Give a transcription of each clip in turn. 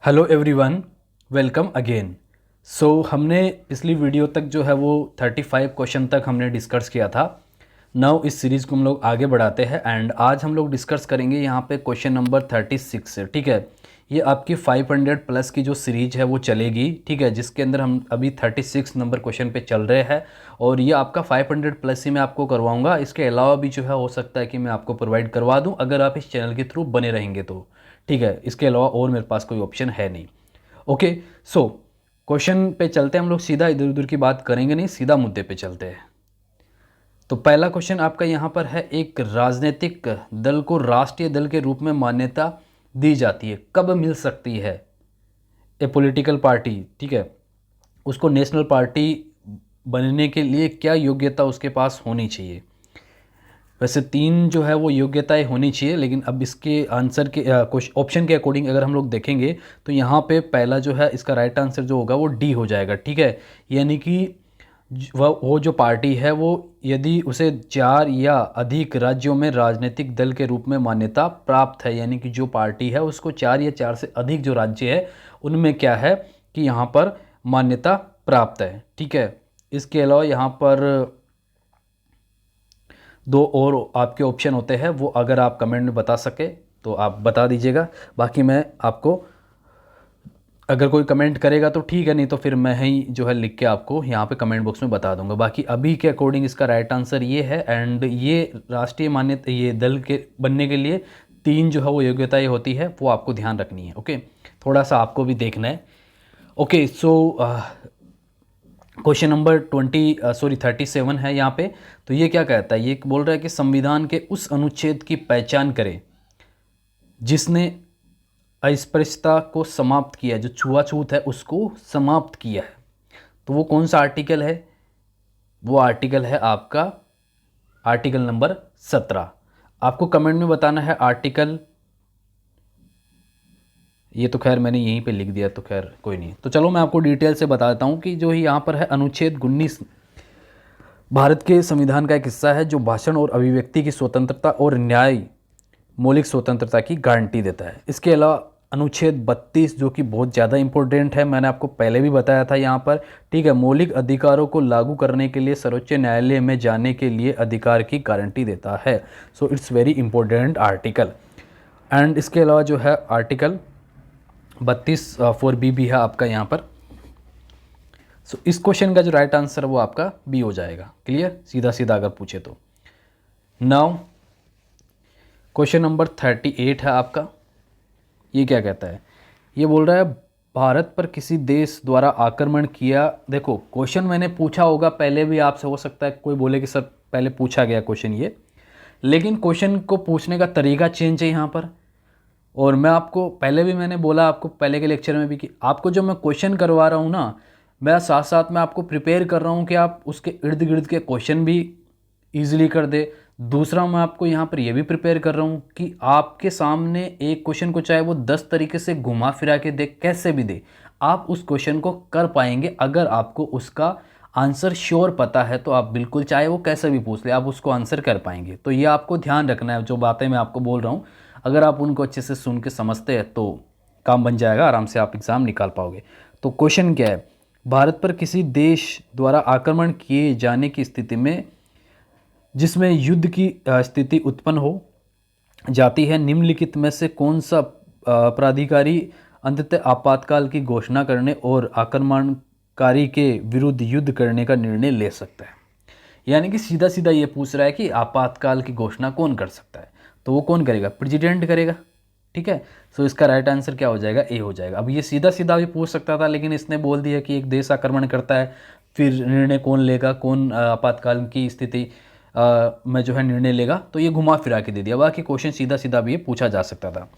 Hello everyone, welcome again. हमने पिछली video तक जो है वो 35 क्वेश्चन तक हमने डिस्कस किया था। नाउ इस सीरीज़ को हम लोग आगे बढ़ाते हैं एंड आज हम लोग डिस्कस करेंगे यहाँ पे क्वेश्चन नंबर 36 से। ठीक है, ये आपकी 500 प्लस की जो सीरीज है वो चलेगी। ठीक है, जिसके अंदर हम अभी 36 नंबर क्वेश्चन पे चल रहे हैं और ये आपका 500 प्लस ही मैं आपको करवाऊँगा। इसके अलावा भी जो है हो सकता है कि मैं आपको प्रोवाइड करवा दूँ अगर आप इस चैनल के थ्रू बने रहेंगे तो। ठीक है, इसके अलावा और मेरे पास कोई ऑप्शन है नहीं। ओके, सो क्वेश्चन पे चलते हैं हम लोग। सीधा इधर उधर की बात करेंगे नहीं, सीधा मुद्दे पे चलते हैं। तो पहला क्वेश्चन आपका यहाँ पर है, एक राजनीतिक दल को राष्ट्रीय दल के रूप में मान्यता दी जाती है, कब मिल सकती है? ए पॉलिटिकल पार्टी, ठीक है, उसको नेशनल पार्टी बनने के लिए क्या योग्यता उसके पास होनी चाहिए? वैसे तीन जो है वो योग्यताएं होनी चाहिए, लेकिन अब इसके आंसर के कुछ ऑप्शन के अकॉर्डिंग अगर हम लोग देखेंगे तो यहाँ पे पहला जो है इसका राइट आंसर जो होगा वो डी हो जाएगा। ठीक है, यानी कि वो जो पार्टी है वो यदि उसे 4 या अधिक राज्यों में राजनीतिक दल के रूप में मान्यता प्राप्त है, यानी कि जो पार्टी है उसको 4 या 4 से अधिक जो राज्य है उनमें क्या है कि यहाँ पर मान्यता प्राप्त है। ठीक है, इसके अलावा यहाँ पर दो और आपके ऑप्शन होते हैं, वो अगर आप कमेंट में बता सके तो आप बता दीजिएगा। बाकी मैं आपको, अगर कोई कमेंट करेगा तो ठीक है, नहीं तो फिर मैं ही जो है लिख के आपको यहाँ पे कमेंट बॉक्स में बता दूंगा। बाकी अभी के अकॉर्डिंग इसका राइट आंसर ये है एंड ये राष्ट्रीय मान्यता, ये दल के बनने के लिए तीन जो है वो योग्यताएं होती है, वो आपको ध्यान रखनी है। ओके, थोड़ा सा आपको भी देखना है। ओके, सो क्वेश्चन नंबर 37 है यहाँ पे। तो ये क्या कहता है, ये बोल रहा है कि संविधान के उस अनुच्छेद की पहचान करें जिसने अस्पृश्यता को समाप्त किया है, जो छुआछूत है उसको समाप्त किया है। तो वो कौन सा आर्टिकल है? वो आर्टिकल है आपका आर्टिकल नंबर 17। आपको कमेंट में बताना है आर्टिकल, ये तो खैर मैंने यहीं पे लिख दिया तो खैर कोई नहीं। तो चलो मैं आपको डिटेल से बता देता हूँ कि जो यहाँ पर है अनुच्छेद 19 भारत के संविधान का एक हिस्सा है जो भाषण और अभिव्यक्ति की स्वतंत्रता और न्याय मौलिक स्वतंत्रता की गारंटी देता है। इसके अलावा अनुच्छेद 32 जो कि बहुत ज़्यादा इंपॉर्टेंट है, मैंने आपको पहले भी बताया था यहाँ पर। ठीक है, मौलिक अधिकारों को लागू करने के लिए सर्वोच्च न्यायालय में जाने के लिए अधिकार की गारंटी देता है। So it's very important article. And इसके अलावा जो है आर्टिकल 32 4 बी भी है आपका यहाँ पर। सो इस क्वेश्चन का जो राइट आंसर है वो आपका बी हो जाएगा। क्लियर, सीधा सीधा अगर पूछे तो। नाउ क्वेश्चन नंबर 38 है आपका। ये क्या कहता है? ये बोल रहा है भारत पर किसी देश द्वारा आक्रमण किया। देखो क्वेश्चन मैंने पूछा होगा पहले भी आपसे, हो सकता है कोई बोले कि सर पहले पूछा गया क्वेश्चन ये, लेकिन क्वेश्चन को पूछने का तरीका चेंज है यहाँ पर। और मैं आपको पहले भी मैंने बोला, आपको पहले के लेक्चर में भी, कि आपको जो मैं क्वेश्चन करवा रहा हूँ ना, मैं साथ साथ में आपको प्रिपेयर कर रहा हूँ कि आप उसके इर्द गिर्द के क्वेश्चन भी ईजिली कर दे। दूसरा मैं आपको यहाँ पर यह भी प्रिपेयर कर रहा हूँ कि आपके सामने एक क्वेश्चन को चाहे वो 10 तरीके से घुमा फिरा के दे, कैसे भी दे, आप उस क्वेश्चन को कर पाएंगे अगर आपको उसका आंसर श्योर पता है। तो आप बिल्कुल चाहे वो कैसे भी पूछ ले, आप उसको आंसर कर पाएंगे। तो ये आपको ध्यान रखना है, जो बातें मैं आपको बोल रहा हूँ अगर आप उनको अच्छे से सुन के समझते हैं तो काम बन जाएगा, आराम से आप एग्ज़ाम निकाल पाओगे। तो क्वेश्चन क्या है? भारत पर किसी देश द्वारा आक्रमण किए जाने की स्थिति में, जिसमें युद्ध की स्थिति उत्पन्न हो जाती है, निम्नलिखित में से कौन सा प्राधिकारी अंततः आपातकाल की घोषणा करने और आक्रमणकारी के विरुद्ध युद्ध करने का निर्णय ले सकता है? यानी कि सीधा सीधा ये पूछ रहा है कि आपातकाल की घोषणा कौन कर सकता है? तो वो कौन करेगा? प्रेसिडेंट करेगा। ठीक है, सो इसका राइट आंसर क्या हो जाएगा? ए हो जाएगा। अब ये सीधा सीधा भी पूछ सकता था, लेकिन इसने बोल दिया कि एक देश आक्रमण करता है, फिर निर्णय कौन लेगा, कौन आपातकाल की स्थिति में जो है निर्णय लेगा, तो ये घुमा फिरा के दे दिया। बाकी क्वेश्चन सीधा सीधा भी ये पूछा जा सकता था।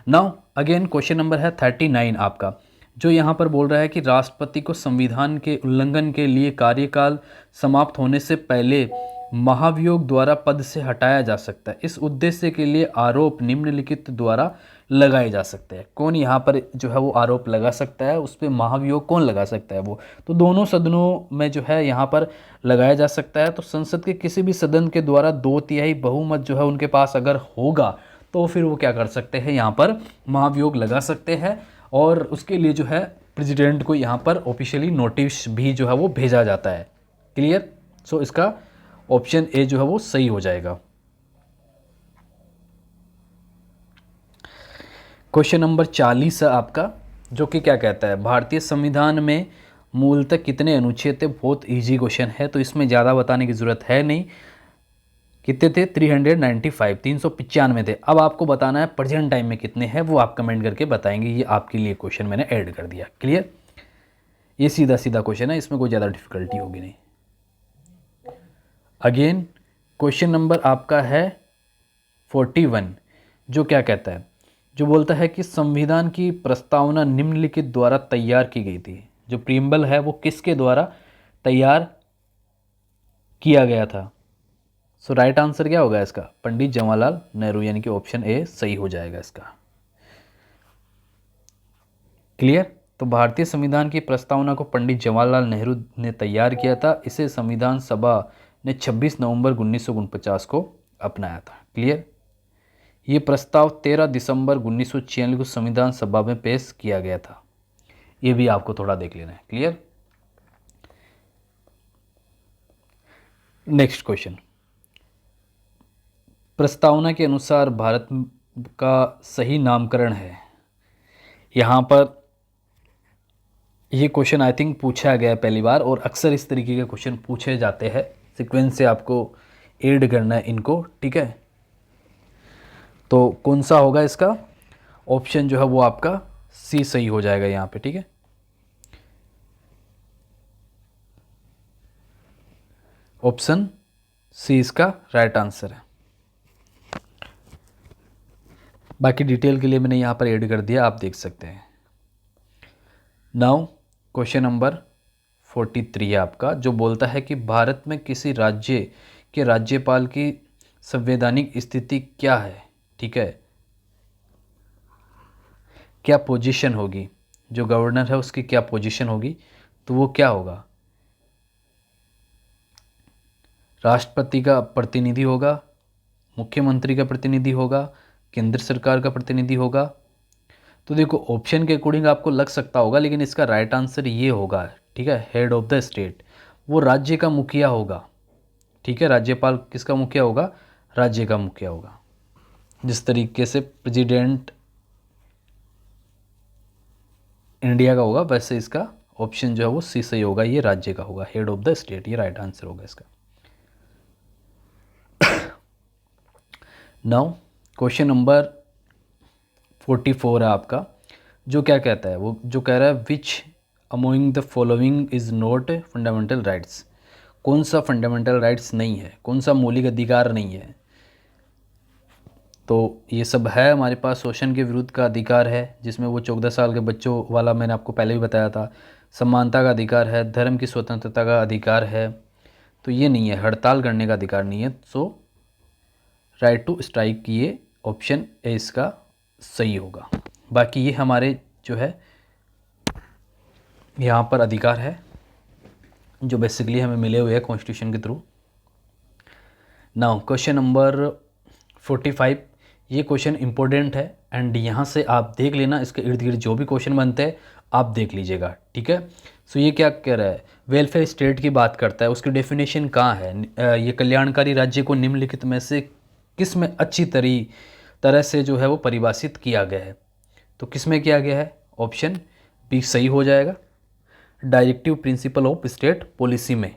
नाउ अगेन क्वेश्चन नंबर है 39 आपका, जो यहाँ पर बोल रहा है कि राष्ट्रपति को संविधान के उल्लंघन के लिए कार्यकाल समाप्त होने से पहले महाभियोग द्वारा पद से हटाया जा सकता है। इस उद्देश्य के लिए आरोप निम्नलिखित द्वारा लगाए जा सकते हैं। कौन यहाँ पर जो है वो आरोप लगा सकता है, उस पर महाभियोग कौन लगा सकता है? वो तो दोनों सदनों में जो है यहाँ पर लगाया जा सकता है। तो संसद के किसी भी सदन के द्वारा 2/3 बहुमत जो है उनके पास अगर होगा तो फिर वो क्या कर सकते हैं, यहाँ पर महाभियोग लगा सकते हैं। और उसके लिए जो है प्रेसिडेंट को यहाँ पर ऑफिशियली नोटिस भी जो है वो भेजा जाता है। क्लियर। सो इसका ऑप्शन ए जो है वो सही हो जाएगा। क्वेश्चन नंबर 40 है आपका, जो कि क्या कहता है, भारतीय संविधान में मूलतः कितने अनुच्छेद थे। बहुत इजी क्वेश्चन है, तो इसमें ज़्यादा बताने की ज़रूरत है नहीं। कितने थे? 395, 395 थे। अब आपको बताना है प्रेजेंट टाइम में कितने हैं, वो आप कमेंट करके बताएंगे। ये आपके लिए क्वेश्चन मैंने ऐड कर दिया। क्लियर। ये सीधा सीधा क्वेश्चन है, इसमें कोई ज़्यादा डिफिकल्टी होगी नहीं। अगेन क्वेश्चन नंबर आपका है 41, जो क्या कहता है, जो बोलता है कि संविधान की प्रस्तावना निम्नलिखित द्वारा तैयार की गई थी। जो प्रीएम्बल है वो किसके द्वारा तैयार किया गया था। सो राइट आंसर क्या होगा इसका? पंडित जवाहरलाल नेहरू, यानी कि ऑप्शन ए सही हो जाएगा इसका। क्लियर। तो भारतीय संविधान की प्रस्तावना को पंडित जवाहरलाल नेहरू ने तैयार किया था। इसे संविधान सभा ने 26 नवंबर 1949 को अपनाया था। क्लियर। ये प्रस्ताव 13 दिसंबर 1946 को संविधान सभा में पेश किया गया था। ये भी आपको थोड़ा देख लेना है। क्लियर। नेक्स्ट क्वेश्चन, प्रस्तावना के अनुसार भारत का सही नामकरण है। यहाँ पर ये क्वेश्चन आई थिंक पूछा गया है पहली बार, और अक्सर इस तरीके के क्वेश्चन पूछे जाते हैं। सीक्वेंस से आपको ऐड करना है इनको। ठीक है। तो कौन सा होगा इसका? ऑप्शन जो है वो आपका सी सही हो जाएगा यहाँ पे। ठीक है। ऑप्शन सी इसका राइट आंसर है। बाकी डिटेल के लिए मैंने यहाँ पर ऐड कर दिया, आप देख सकते हैं। नाउ क्वेश्चन नंबर 43 है आपका, जो बोलता है कि भारत में किसी राज्य के राज्यपाल की संवैधानिक स्थिति क्या है। ठीक है, क्या पोजीशन होगी, जो गवर्नर है उसकी क्या पोजीशन होगी, तो वो क्या होगा? राष्ट्रपति का प्रतिनिधि होगा, मुख्यमंत्री का प्रतिनिधि होगा, केंद्र सरकार का प्रतिनिधि होगा। तो देखो ऑप्शन के अकॉर्डिंग आपको लग सकता होगा, लेकिन इसका राइट आंसर ये होगा। ठीक है, हेड ऑफ द स्टेट, वो राज्य का मुखिया होगा। ठीक है, राज्यपाल किसका मुखिया होगा? राज्य का मुखिया होगा। जिस तरीके से प्रेसिडेंट इंडिया का होगा, वैसे इसका ऑप्शन जो है वो सी सही होगा। ये राज्य का होगा, हेड ऑफ द स्टेट, ये राइट आंसर होगा इसका। नाउ क्वेश्चन नंबर 44 है आपका, जो क्या कहता है, वो जो कह रहा है which among the following is not fundamental rights. कौन सा फंडामेंटल राइट्स नहीं है, कौन सा मौलिक अधिकार नहीं है। तो ये सब है हमारे पास। शोषण के विरुद्ध का अधिकार है, जिसमें वो 14 साल के बच्चों वाला मैंने आपको पहले भी बताया था। समानता का अधिकार है, धर्म की स्वतंत्रता का अधिकार है, तो ये नहीं है। हड़ताल करने का अधिकार नहीं है। सो राइट टू स्ट्राइक की ये ऑप्शन ए इसका सही होगा। बाकी ये हमारे जो है यहाँ पर अधिकार है, जो बेसिकली हमें मिले हुए हैं कॉन्स्टिट्यूशन के थ्रू। नाउ क्वेश्चन नंबर 45, ये क्वेश्चन इंपॉर्टेंट है, एंड यहाँ से आप देख लेना, इसके इर्द गिर्द जो भी क्वेश्चन बनते हैं आप देख लीजिएगा। ठीक है। सो ये क्या कह रहा है, वेलफेयर स्टेट की बात करता है, उसकी डेफिनेशन कहाँ है। ये कल्याणकारी राज्य को निम्नलिखित में से किस में अच्छी तरह से जो है वो परिभाषित किया गया है। तो किस में किया गया है? ऑप्शन बी सही हो जाएगा। Directive principle of state policy में,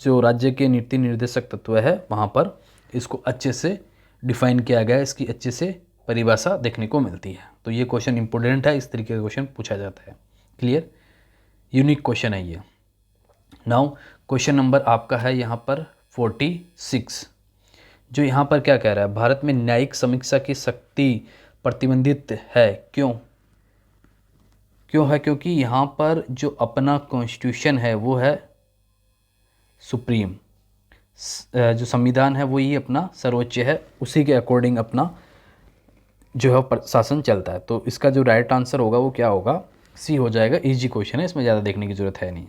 जो राज्य के नीति निर्देशक तत्व है वहाँ पर इसको अच्छे से डिफाइन किया गया है, इसकी अच्छे से परिभाषा देखने को मिलती है। तो ये क्वेश्चन इंपॉर्टेंट है, इस तरीके का क्वेश्चन पूछा जाता है। क्लियर, यूनिक क्वेश्चन है ये। नाउ क्वेश्चन नंबर आपका है यहाँ पर 46, जो यहाँ पर क्या कह रहा है, भारत में न्यायिक समीक्षा की शक्ति प्रतिबंधित है। क्यों है? क्योंकि यहाँ पर जो अपना कॉन्स्टिट्यूशन है वो है सुप्रीम, जो संविधान है वो ही अपना सर्वोच्च है, उसी के अकॉर्डिंग अपना जो है शासन चलता है। तो इसका जो राइट आंसर होगा वो क्या होगा? सी हो जाएगा। इजी क्वेश्चन है, इसमें ज़्यादा देखने की जरूरत है नहीं।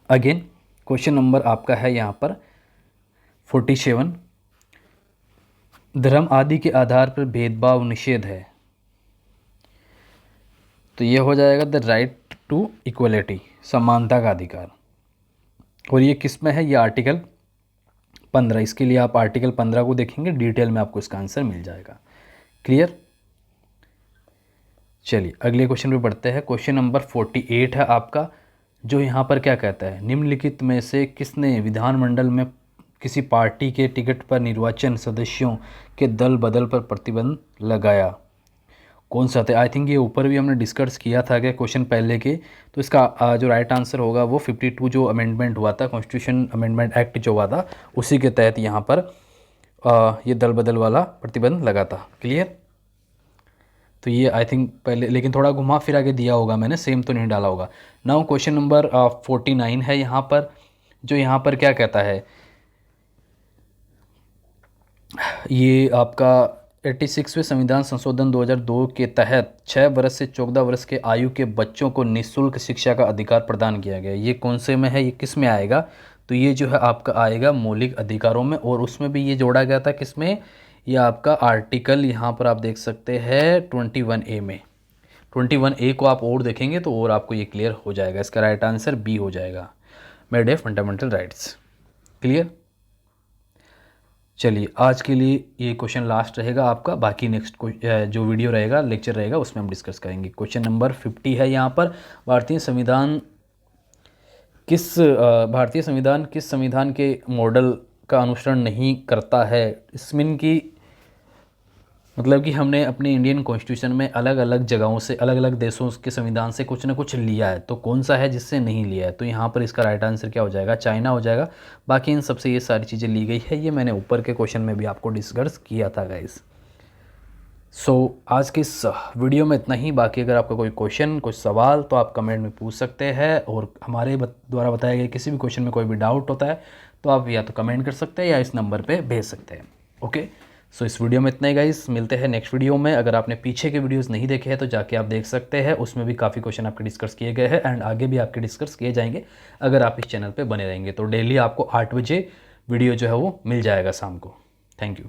अगेन क्वेश्चन नंबर आपका है यहाँ पर 47। धर्म आदि के आधार पर भेदभाव निषेध है, तो ये हो जाएगा द राइट टू इक्वलिटी, समानता का अधिकार। और ये किस में है? ये आर्टिकल 15। इसके लिए आप आर्टिकल 15 को देखेंगे, डिटेल में आपको इसका आंसर मिल जाएगा। क्लियर? चलिए अगले क्वेश्चन पे बढ़ते हैं। क्वेश्चन नंबर 48 है आपका, जो यहाँ पर क्या कहता है, निम्नलिखित में से किसने विधानमंडल में किसी पार्टी के टिकट पर निर्वाचन सदस्यों के दल बदल पर प्रतिबंध लगाया? कौन सा था? आई थिंक ये ऊपर भी हमने डिस्कस किया था क्या क्वेश्चन पहले के। तो इसका जो राइट आंसर होगा वो 52 जो अमेंडमेंट हुआ था, कॉन्स्टिट्यूशन अमेंडमेंट एक्ट जो हुआ था, उसी के तहत यहाँ पर ये दल बदल वाला प्रतिबंध लगा था। क्लियर? तो ये आई थिंक पहले, लेकिन थोड़ा घुमा फिरा के दिया होगा मैंने, सेम तो नहीं डाला होगा। नाउ क्वेश्चन नंबर 49 है यहाँ पर, जो यहाँ पर क्या कहता है, ये आपका 86वें संविधान संशोधन 2002 के तहत 6 वर्ष से 14 वर्ष के आयु के बच्चों को निःशुल्क शिक्षा का अधिकार प्रदान किया गया। ये कौन से में है? ये किस में आएगा? तो ये जो है आपका आएगा मौलिक अधिकारों में, और उसमें भी ये जोड़ा गया था किसमें? ये आपका आर्टिकल यहाँ पर आप देख सकते हैं 21A में। 21A को आप और देखेंगे तो और आपको ये क्लियर हो जाएगा। इसका राइट आंसर बी हो जाएगा, made a fundamental rights. Clear? चलिए आज के लिए ये क्वेश्चन लास्ट रहेगा आपका, बाकी नेक्स्ट जो वीडियो रहेगा, लेक्चर रहेगा, उसमें हम डिस्कस करेंगे। क्वेश्चन नंबर 50 है यहाँ पर, भारतीय संविधान किस संविधान के मॉडल का अनुसरण नहीं करता है? इसमें की मतलब कि हमने अपने इंडियन कॉन्स्टिट्यूशन में अलग अलग जगहों से, अलग अलग देशों के संविधान से कुछ ना कुछ लिया है, तो कौन सा है जिससे नहीं लिया है? तो यहाँ पर इसका राइट आंसर क्या हो जाएगा? चाइना हो जाएगा। बाकी इन सबसे ये सारी चीज़ें ली गई है, ये मैंने ऊपर के क्वेश्चन में भी आपको डिस्कस किया था गाइस। सो आज के इस वीडियो में इतना ही। बाकी अगर आपका कोई क्वेश्चन, कुछ सवाल, तो आप कमेंट में पूछ सकते हैं, और हमारे द्वारा बताए गए किसी भी क्वेश्चन में कोई भी डाउट होता है तो आप या तो कमेंट कर सकते हैं या इस नंबर पर भेज सकते हैं। ओके, सो इस वीडियो में इतना ही गाइस, मिलते हैं नेक्स्ट वीडियो में। अगर आपने पीछे के वीडियोस नहीं देखे हैं तो जाके आप देख सकते हैं, उसमें भी काफ़ी क्वेश्चन आपके डिस्कस किए गए हैं, एंड आगे भी आपके डिस्कस किए जाएंगे अगर आप इस चैनल पे बने रहेंगे। तो डेली आपको 8 बजे वीडियो जो है वो मिल जाएगा शाम को। Thank you.